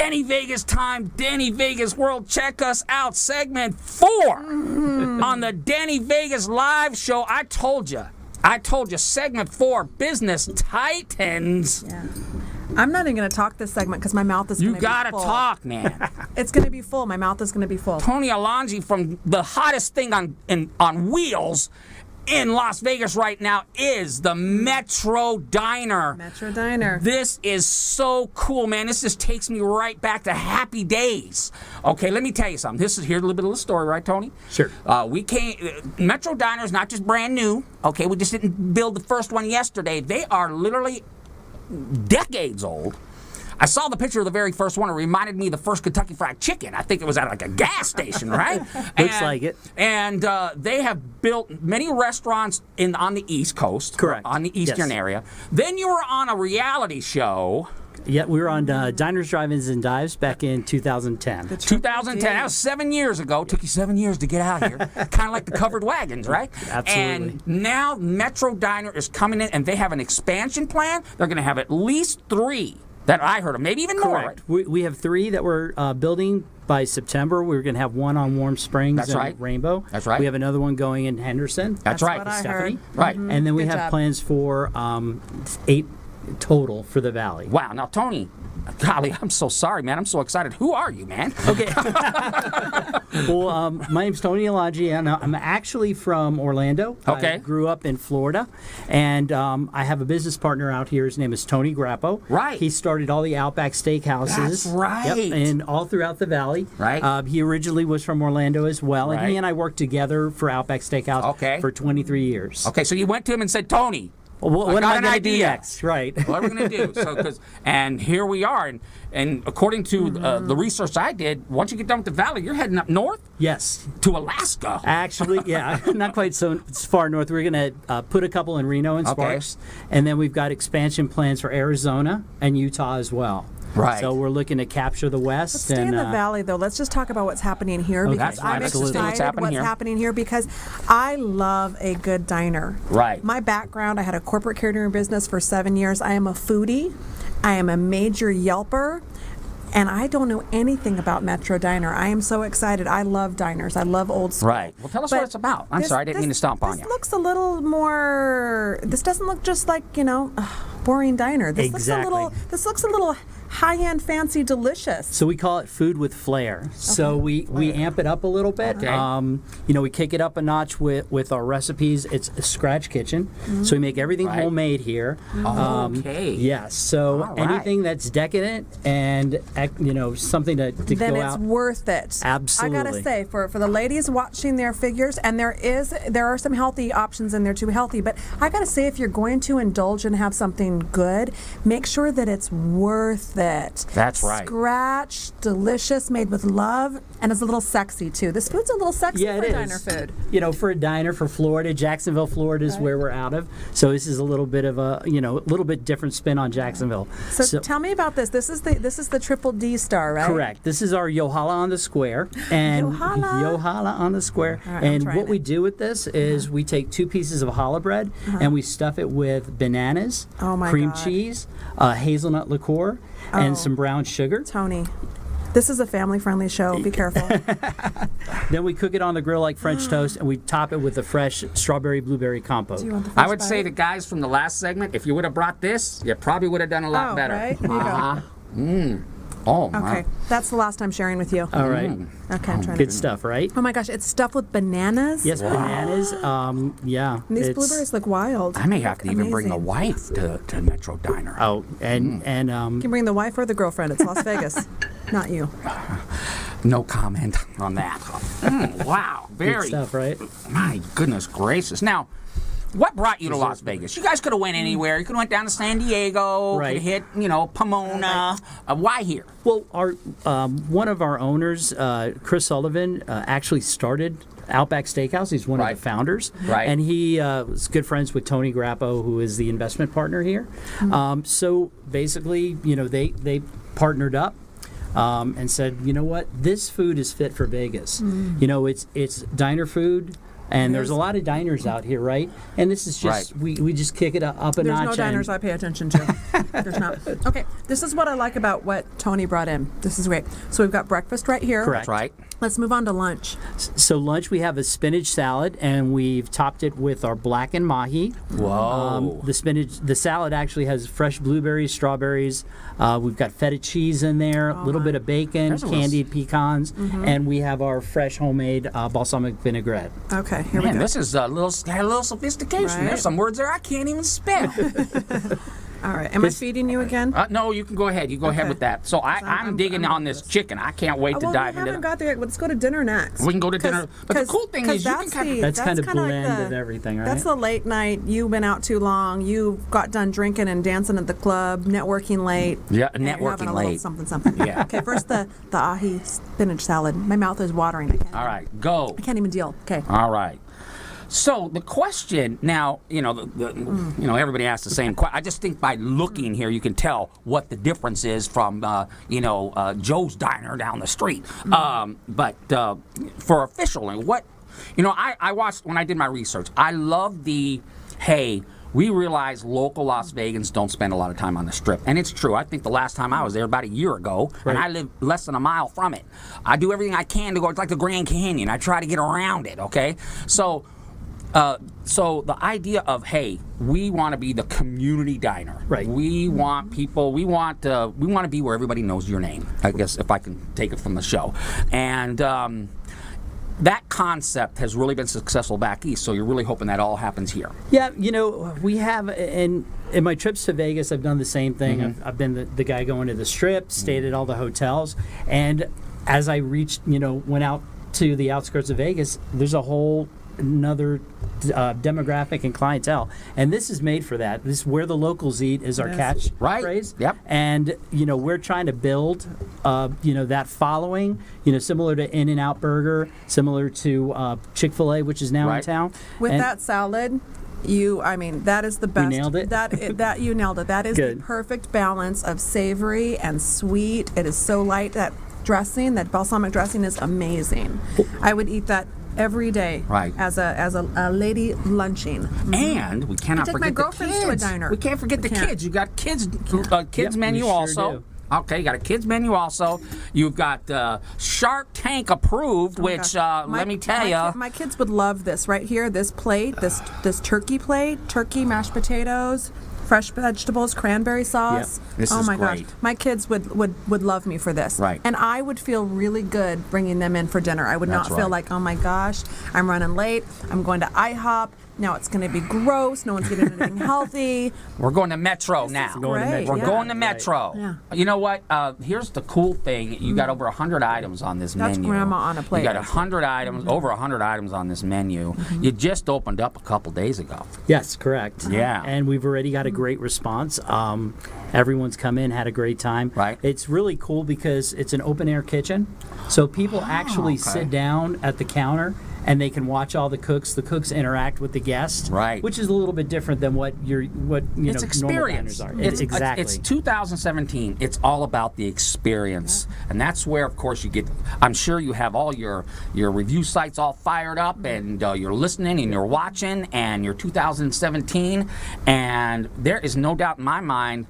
Denny Vegas time, Denny Vegas World. Check us out, segment 4 on the Denny Vegas live show. I told you, segment 4, Business Titans. Yeah. I'm not even going to talk this segment because my mouth is going to be full. You got to talk, man. It's going to be full. My mouth is going to be full. Tony Alonzi from the hottest thing on wheels in Las Vegas right now is the Metro Diner. Metro Diner. This is so cool, man. This just takes me right back to happy days. Okay, let me tell you something. Here's a little bit of the story, right, Tony? Sure. Metro Diner is not just brand new. Okay, we just didn't build the first one yesterday. They are literally decades old. I saw the picture of the very first one. It reminded me of the first Kentucky Fried Chicken. I think it was at like a gas station, right? Looks like it. And they have built many restaurants on the East Coast. Correct. On the eastern area. Then you were on a reality show. Yeah, we were on Diners, Drive-Ins, and Dives back in 2010. 2010. That was 7 years ago. Took you 7 years to get out here. Kind of like the covered wagons, right? Absolutely. And now Metro Diner is coming in, and they have an expansion plan. They're going to have at least 3 that I heard of, maybe even more. Correct. We have 3 that we're building by September. We're going to have one on Warm Springs and Rainbow. That's right. We have another one going in Henderson. That's right. What I Stephanie. heard. Right. Mm-hmm. And then we Good have job. plans for 8 total for the Valley. Wow. Now, Tony, golly, I'm so sorry, man. I'm so excited. Who are you, man? Okay. Well, my name's Tony Alonzi, and I'm actually from Orlando. Okay. I grew up in Florida, and I have a business partner out here. His name is Tony Grappo. Right. He started all the Outback Steakhouses. That's right. Yep, and all throughout the Valley. Right. He originally was from Orlando as well, and Right. he and I worked together for Outback Steakhouse Okay. for 23 years. Okay, so you went to him and said, Tony, Well, what am got I an going to do idea. next? Right. what are we going to do? And here we are. And according to the research I did, once you get done with the Valley, you're heading up north Yes. to Alaska. Actually, yeah, not quite so far north. We're going to put a couple in Reno and Okay. Sparks, and then we've got expansion plans for Arizona and Utah as well. Right. So we're looking to capture the West. Let's stay in the valley, though. Let's just talk about what's happening here because that's fine. I'm Let's just excited say what's happening here. happening here because I love a good diner. Right. My background, I had a corporate catering business for 7 years. I am a foodie. I am a major Yelper. And I don't know anything about Metro Diner. I am so excited. I love diners. I love old school. Right. Well, tell us what it's about. I'm sorry, I didn't mean to stomp on you. This looks a little more. This doesn't look just like boring diner. This Exactly. This looks a little high-end, fancy, delicious. So we call it food with flair. So we amp it up a little bit. Okay. We kick it up a notch with our recipes. It's a scratch kitchen, so we make everything Right. homemade here. Okay. Yes. So All right. anything that's decadent and something to Then go it's out. worth it. Absolutely. I gotta say, for the ladies watching their figures, and there are some healthy options in there too, healthy. But I gotta say, if you're going to indulge and have something good, make sure that it's worth it. That's right. Scratch, delicious, made with love, and it's a little sexy too. This food's a little sexy Yeah, for it diner is. food. For a diner for Florida, Jacksonville, Florida is where we're out of. So this is a little bit of a little bit different spin on Jacksonville. So tell me about this. This is the Triple D star, right? Correct. This is our Yohala on the Square. And Yohala. Yohala on the Square. All right, I'm and trying what we it. do with this is we take 2 pieces of challah bread and we stuff it with bananas, Oh my cream God. cheese, hazelnut liqueur, Oh. and some brown sugar. Tony, this is a family-friendly show. Be careful. Then we cook it on the grill like French toast, and we top it with a fresh strawberry blueberry compote. Do you want the I first would say bite? the guys from the last segment, if you would have brought this, you probably would have done a lot Oh, better. right? Here you go. Oh, my. Okay, that's the last I'm sharing with you. All right. Okay, I'm trying Good to. stuff, right? Oh my gosh, it's stuffed with bananas. Yes, bananas. Yeah. And these it's- blueberries look wild. I may have to even bring the Amazing. wife to Metro Diner. Oh, and You can bring the wife or the girlfriend. It's Las Vegas, not you. No comment on that. Wow. good Very. stuff, right? My goodness gracious. Now, what brought you to Las Vegas? You guys could have went anywhere. You could have went down to San Diego. Right. Could have hit, Pomona. Why here? Well, our one of our owners, Chris Sullivan, actually started Outback Steakhouse. He's one Right. of the founders. Right. And he was good friends with Tony Grappo, who is the investment partner here. So basically, they partnered up. And said, you know what, this food is fit for Vegas. It's diner food. And there's a lot of diners out here, right? And this is just, Right. we just kick it up a There's notch. no diners I pay attention to. There's not. Okay, this is what I like about what Tony brought in. This is great. So we've got breakfast right here. Correct. That's right. Let's move on to lunch. So lunch, we have a spinach salad, and we've topped it with our blackened mahi. Whoa. The salad actually has fresh blueberries, strawberries. We've got feta cheese in there, a little bit of bacon, There's a little candied pecans, and we have our fresh homemade balsamic vinaigrette. Okay, here we Man, go. this is a little sophistication. Right. There's some words there I can't even spell. All right, am I feeding you again? No, you can go ahead. You go ahead Okay. with that. So I'm digging on this chicken. I can't wait to Well, dive we into haven't that. got there yet. Let's go to dinner next. We can go to dinner. But the cool thing is you can kind of... That's kind of kinda like blend the- of everything, right? That's the late night. You've been out too long. You got done drinking and dancing at the club, networking late. Yeah, and you're having networking a little late. something, something. Yeah. Okay, first the ahi spinach salad. My mouth is watering. All right, go. I can't even deal. Okay. All right. So the question now, everybody asks the same question. I just think by looking here, you can tell what the difference is from, Joe's Diner down the street. But for official, and what, I watched when I did my research. I love hey, we realize local Las Vegans don't spend a lot of time on the Strip. And it's true. I think the last time I was there about a year ago, and I live less than a mile from it. I do everything I can to go. It's like the Grand Canyon. I try to get around it, okay? So the idea of, hey, we want to be the community diner. Right. We want people. We want to be where everybody knows your name. I guess if I can take it from the show, and that concept has really been successful back east. So you're really hoping that all happens here. Yeah, we have, and in my trips to Vegas, I've done the same thing. I've been the guy going to the Strip, stayed at all the hotels, and as I reached, went out to the outskirts of Vegas, there's a whole another demographic and clientele, and this is made for that. This is where the locals eat is our catch Right. phrase. Yep. And we're trying to build that following, similar to In-N-Out Burger, similar to Chick-fil-A, which is now in Right. town. With And- that salad, that is the best. nailed it? That you nailed it. That is Good. the perfect balance of savory and sweet. It is so light. That dressing, that balsamic dressing, is amazing. I would eat that every day. Right. As a lady lunching. And we cannot I take forget my the girlfriends kids. to a diner. We can't forget We the can't. kids. You got kids Yep, menu we sure also. do. Okay, you got a kids menu also. You've got Shark Tank approved, which let me tell you. My kids would love this right here. This plate, this turkey plate, turkey, mashed potatoes, fresh vegetables, cranberry sauce. Yep. This oh is my great. gosh, my kids would love me for this. Right. And I would feel really good bringing them in for dinner. I would That's not feel right. like, oh my gosh, I'm running late. I'm going to IHOP. Now it's going to be gross. No one's getting anything healthy. We're going to Metro now. Going to Great, Metro. We're yeah. going to Metro. Yeah. You know what? Here's the cool thing. You got over 100 items on this That's menu. grandma on a plate. You got 100 items, over 100 items on this menu. You just opened up a couple days ago. Yes, correct. Yeah. And we've already got a great response. Everyone's come in, had a great time. Right. It's really cool because it's an open air kitchen. So people actually okay. sit down at the counter and they can watch all the cooks. The cooks interact with the guests. Right. Which is a little bit different than what It's normal experience. diners are. It's, Exactly. It's 2017. It's all about the experience, and that's where, of course, you get. I'm sure you have all your review sites all fired up, and you're listening and you're watching, and you're 2017, and there is no doubt in my mind.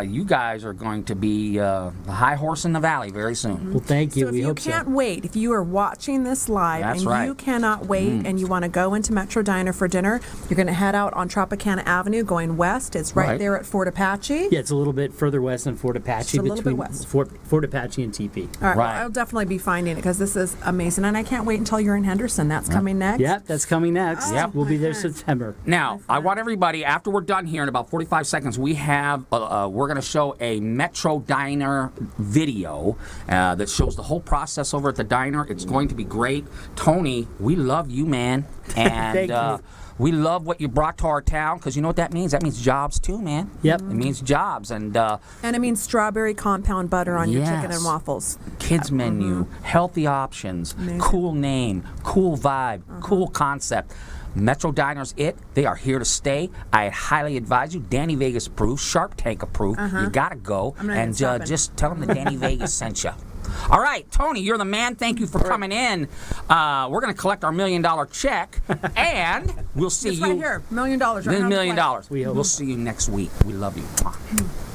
You guys are going to be the high horse in the valley very soon. Well, thank you. So if we you hope can't so. wait, if you are watching this live That's and right. you cannot wait and you want to go into Metro Diner for dinner, you're going to head out on Tropicana Avenue going west. It's right Right. there at Fort Apache. Yeah, it's a little bit further west than Fort Apache, Just a little bit between west. Fort Apache and TP. All right, Right. well, I'll definitely be finding it because this is amazing. And I can't wait until you're in Henderson. That's coming next. Yep, that's coming next. Yep. We'll be there Okay. September. Now, I want everybody, after we're done here in about 45 seconds, we have, we're going to show a Metro Diner video that shows the whole process over at the diner. It's going to be great. Tony, we love you, man. And Thank you. we love what you brought to our town because you know what that means? That means jobs too, man. Yep. It means jobs. And And it means strawberry compound butter on your chicken Yes. and waffles. kids menu, healthy options, cool name, cool vibe, cool concept. Metro Diner's it. They are here to stay. I highly advise you. Danny Vegas approved, Shark Tank approved. You gotta go gonna and stop it. just tell them that Danny Vegas sent you. All right, Tony, you're the man. Thank you for coming in. We're going to collect our $1 million check, and we'll see It's you. right here, $1 million. Right $1 million. We hope. We'll see you next week. We love you. Mwah.